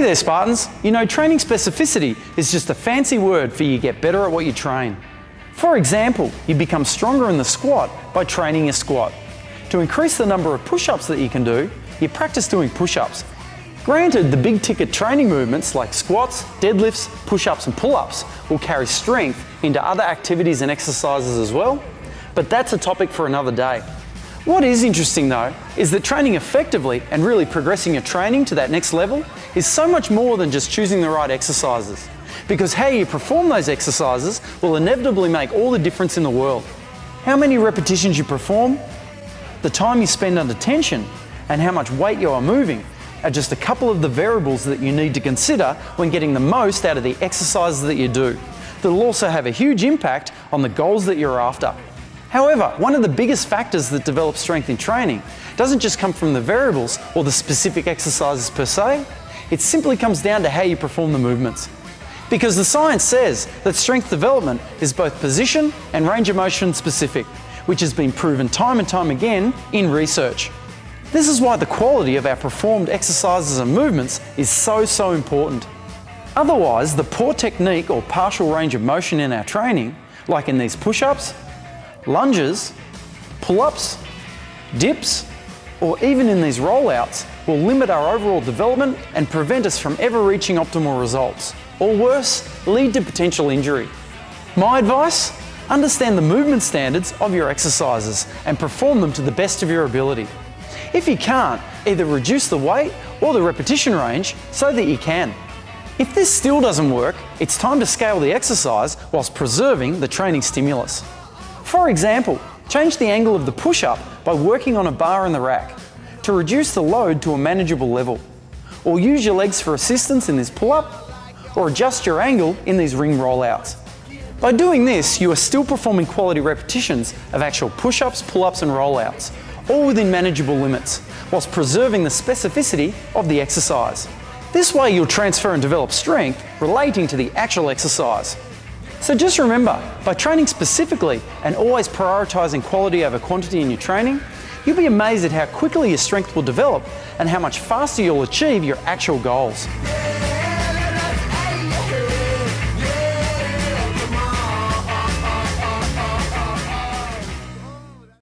Hey there, Spartans. You know, training specificity is just a fancy word for you get better at what you train. For example, you become stronger in the squat by training your squat. To increase the number of push-ups that you can do, you practice doing push-ups. Granted, the big ticket training movements like squats, deadlifts, push-ups and pull-ups will carry strength into other activities and exercises as well, but that's a topic for another day. What is interesting though, is that training effectively and really progressing your training to that next level is so much more than just choosing the right exercises. Because how you perform those exercises will inevitably make all the difference in the world. How many repetitions you perform, the time you spend under tension, and how much weight you are moving are just a couple of the variables that you need to consider when getting the most out of the exercises that you do. That'll also have a huge impact on the goals that you're after. However, one of the biggest factors that develops strength in training doesn't just come from the variables or the specific exercises per se, it simply comes down to how you perform the movements. Because the science says that strength development is both position and range of motion specific, which has been proven time and time again in research. This is why the quality of our performed exercises and movements is so important. Otherwise, the poor technique or partial range of motion in our training, like in these push-ups, lunges, pull-ups, dips, or even in these rollouts, will limit our overall development and prevent us from ever reaching optimal results, or worse, lead to potential injury. My advice? Understand the movement standards of your exercises and perform them to the best of your ability. If you can't, either reduce the weight or the repetition range so that you can. If this still doesn't work, it's time to scale the exercise whilst preserving the training stimulus. For example, change the angle of the push-up by working on a bar in the rack to reduce the load to a manageable level, or use your legs for assistance in this pull-up, or adjust your angle in these ring rollouts. By doing this, you are still performing quality repetitions of actual push-ups, pull-ups and rollouts, all within manageable limits, whilst preserving the specificity of the exercise. This way you'll transfer and develop strength relating to the actual exercise. So just remember, by training specifically and always prioritising quality over quantity in your training, you'll be amazed at how quickly your strength will develop and how much faster you'll achieve your actual goals.